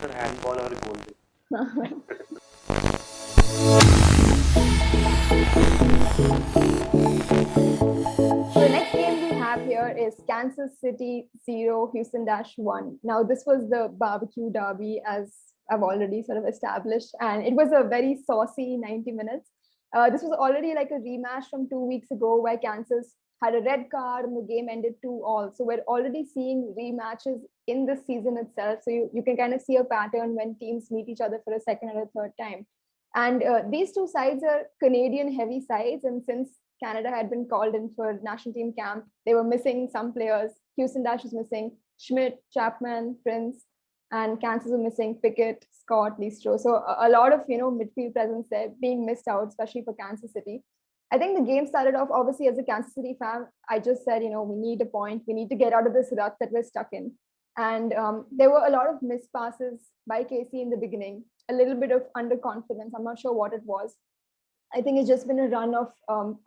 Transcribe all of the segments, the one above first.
answer handball or goal. So the next game we have here is Kansas City 0, Houston Dash 1. Now, this was the barbecue derby, as I've already sort of established, and it was a very saucy 90 minutes. This was already like a rematch from 2 weeks ago where Kansas had a red card and the game ended 2-all. So we're already seeing rematches in this season itself. So you can kind of see a pattern when teams meet each other for a second or a third time. And these two sides are Canadian heavy sides. And since Canada had been called in for national team camp, they were missing some players. Houston Dash was missing Schmidt, Chapman, Prince, and Kansas was missing Pickett, Scott, Listro. So a lot of midfield presence there being missed out, especially for Kansas City. I think the game started off, obviously, as a Kansas City fan, I just said, we need a point. We need to get out of this rut that we're stuck in. And there were a lot of missed passes by Casey in the beginning, a little bit of underconfidence. I'm not sure what it was. I think it's just been a run of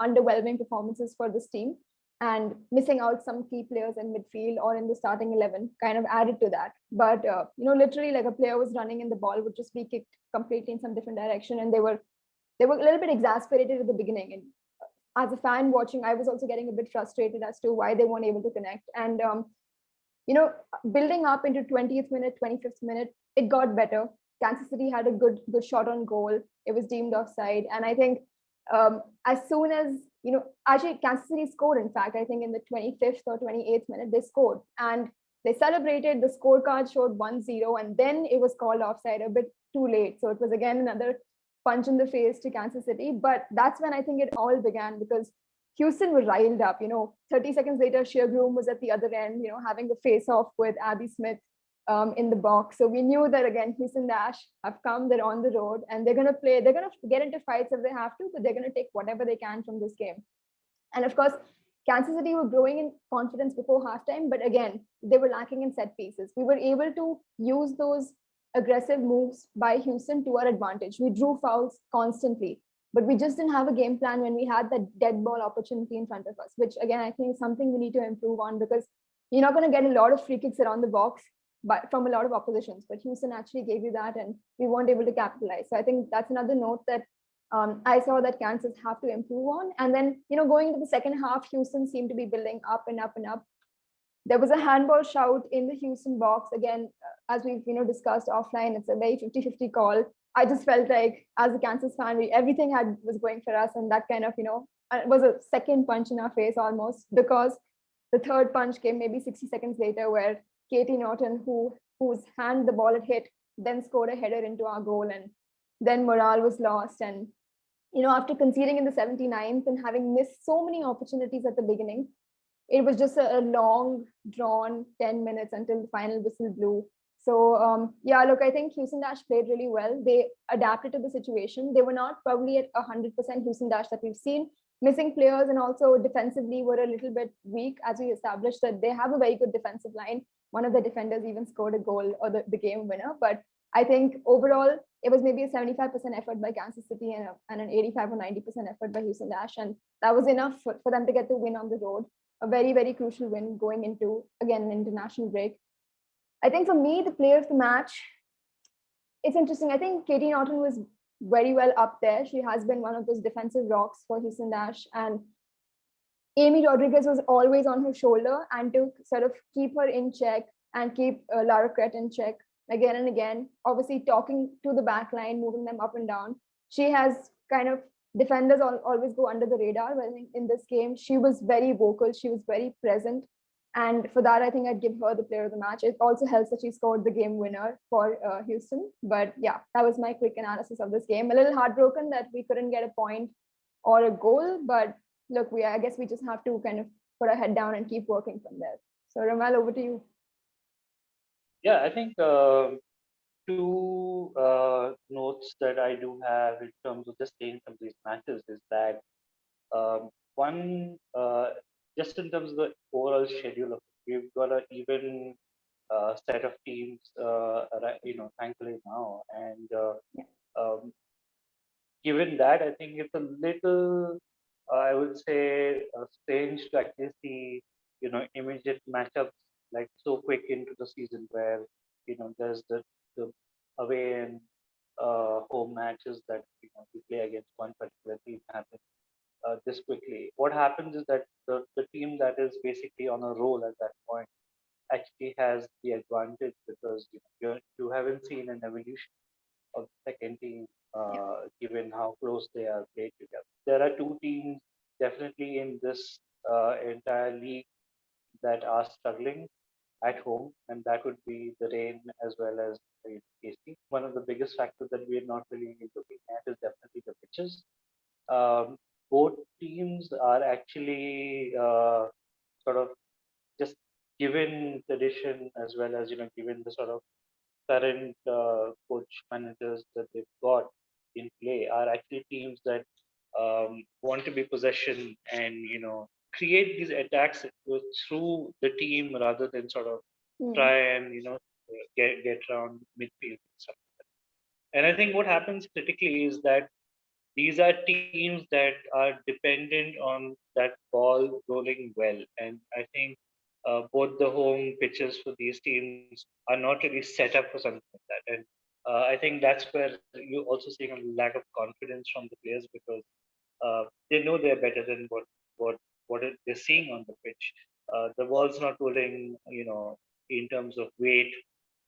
underwhelming performances for this team, and missing out some key players in midfield or in the starting 11 kind of added to that. But literally, like a player was running and the ball would just be kicked completely in some different direction, and they were a little bit exasperated at the beginning. And as a fan watching, I was also getting a bit frustrated as to why they weren't able to connect. And building up into 20th minute, 25th minute, it got better. Kansas City had a good shot on goal. It was deemed offside, and I think as soon as actually Kansas City scored. In fact, I think in the 25th or 28th minute they scored, and they celebrated. The scorecard showed 1-0, and then it was called offside a bit too late. So it was again another punch in the face to Kansas City. But that's when I think it all began, because Houston were riled up. 30 seconds later, Sheargroom was at the other end, having a face off with Abby Smith in the box. So we knew that again, Houston Dash have come, they're on the road, and they're going to play, they're going to get into fights if they have to, but they're going to take whatever they can from this game. And of course, Kansas City were growing in confidence before halftime, but again, they were lacking in set pieces. We were able to use those aggressive moves by Houston to our advantage. We drew fouls constantly, but we just didn't have a game plan when we had that dead ball opportunity in front of us, which again, I think is something we need to improve on, because you're not going to get a lot of free kicks around the box from a lot of oppositions, but Houston actually gave you that, and we weren't able to capitalize. So I think that's another note that I saw that Kansas have to improve on. And then, going into the second half, Houston seemed to be building up and up and up. There was a handball shout in the Houston box. Again, as we've discussed offline, it's a very 50-50 call. I just felt like, as a Kansas fan, everything was going for us, and that kind of was a second punch in our face almost, because the third punch came maybe 60 seconds later, where Katie Norton, whose hand the ball had hit, then scored a header into our goal, and then morale was lost. And after conceding in the 79th and having missed so many opportunities at the beginning, it was just a long, drawn 10 minutes until the final whistle blew. So look, I think Houston Dash played really well. They adapted to the situation. They were not probably at 100% Houston Dash that we've seen. Missing players, and also defensively were a little bit weak, as we established that they have a very good defensive line. One of the defenders even scored a goal, or the game winner. But I think overall, it was maybe a 75% effort by Kansas City and an 85 or 90% effort by Houston Dash. And that was enough for them to get the win on the road. A very, very crucial win going into, again, an international break. I think for me, the player of the match, it's interesting. I think Katie Norton was very well up there. She has been one of those defensive rocks for Houston Dash. And Amy Rodriguez was always on her shoulder, and to sort of keep her in check and keep Lara Crett in check again and again, obviously talking to the back line, moving them up and down. She has kind of, defenders always go under the radar, but I think in this game, she was very vocal, she was very present. And for that, I think I'd give her the player of the match. It also helps that she scored the game winner for Houston. But yeah, that was my quick analysis of this game. A little heartbroken that we couldn't get a point or a goal, but look, I guess we just have to kind of put our head down and keep working from there. So Ramal, over to you. Yeah, I think two notes that I do have in terms of just staying from these matches is that one, just in terms of the overall schedule of it, we've got an even set of teams, thankfully now, and given that, I think it's a little, I would say, strange to actually see, immediate matchups like so quick into the season, where there's the away and home matches that we play against one particular team happen this quickly. What happens is that the team that is basically on a roll at that point actually has the advantage because you haven't seen an evolution of the second team, Yeah. given how close they are played together. There are two teams definitely in this entire league that are struggling at home, and that would be the Rain as well as the KC. One of the biggest factors that we are not really looking at is definitely the pitches. Um, Both teams are actually sort of just given tradition as well as given the sort of current coach managers that they've got in play are actually teams that want to be possession and create these attacks through the team rather than sort of Hmm. try and get around midfield and stuff. And I think what happens critically is that these are teams that are dependent on that ball rolling well, and I think both the home pitches for these teams are not really set up for something like that. And I think that's where you also seeing a lack of confidence from the players because they know they're better than what they're seeing on the pitch. The ball's not rolling, in terms of weight.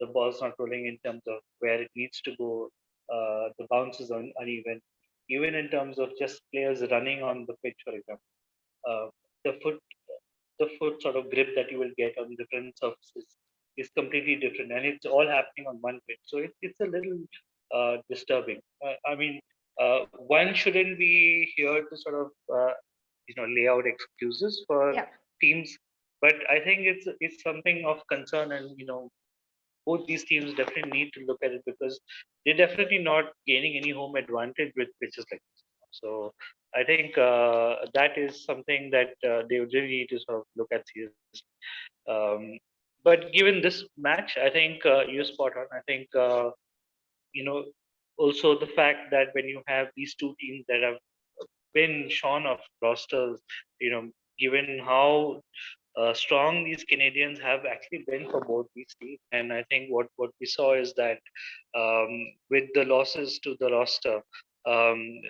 The ball's not rolling in terms of where it needs to go. The bounce is uneven. Even in terms of just players running on the pitch, for example, uh, the foot the foot sort of grip that you will get on different surfaces is completely different, and it's all happening on one pitch. So it's a little disturbing. I mean, one shouldn't be here to sort of lay out excuses for Yeah. teams, but I think it's something of concern, and both these teams definitely need to look at it because they're definitely not gaining any home advantage with pitches like this. So I think that is something that they would really need to sort of look at seriously. Um, but given this match, I think you're spot on. I think you know also the fact that when you have these two teams that have been shorn of rosters, given how strong these Canadians have actually been for both these teams. And I think what we saw is that um, with the losses to the roster, um,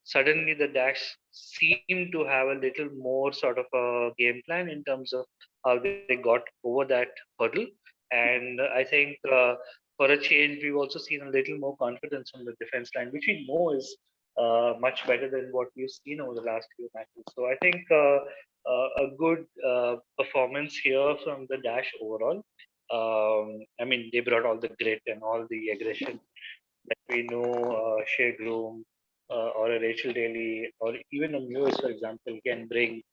suddenly the Dash seemed to have a little more sort of a game plan in terms of how they got over that hurdle. And I think for a change, we've also seen a little more confidence from the defense line, which we know is much better than what we've seen over the last few matches. So I think a good performance here from the Dash overall. I mean, they brought all the grit and all the aggression that we know Shea Groom or a Rachel Daly or even a Mewis, for example, can bring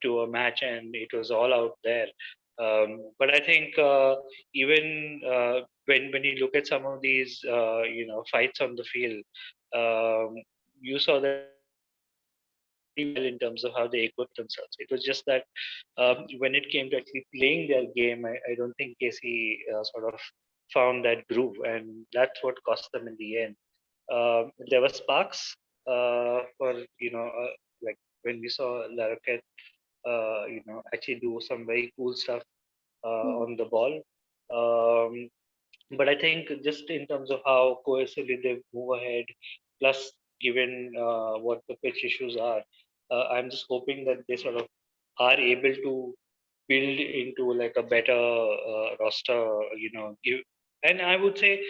to a match, and it was all out there. But I think even when you look at some of these fights on the field, um, you saw that KC played pretty well in terms of how they equipped themselves. It was just that when it came to actually playing their game, I don't think KC sort of found that groove, and that's what cost them in the end. There were sparks for like when we saw Larroquette actually do some very cool stuff Hmm. on the ball. Um, but I think just in terms of how cohesively they move ahead, plus given what the pitch issues are, I'm just hoping that they sort of are able to build into like a better roster, and I would say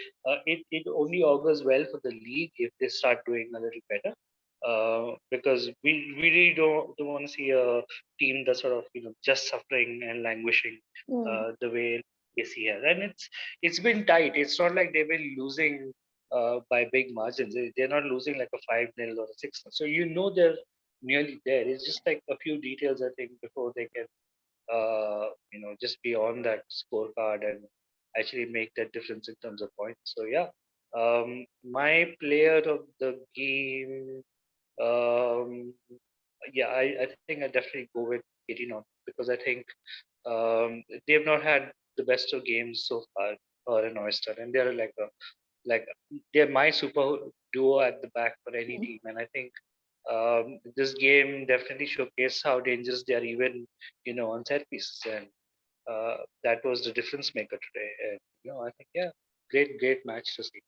it only augurs well for the league if they start doing a little better. Because we really don't want to see a team that's sort of just suffering and languishing Hmm. the way AC has, and it's been tight. It's not like they've been losing by big margins. They're not losing like a 5-0 or a 6. So they're nearly there. It's just like a few details I think before they can just be on that scorecard and actually make that difference in terms of points. So yeah, my player of the game, um, yeah, I think I definitely go with 18 on because I think they have not had the best of games so far, or an oyster, and they're like they're my super duo at the back for any Hmm. team, and I think this game definitely showcased how dangerous they are even on set pieces, and that was the difference maker today. And I think yeah. great match to see.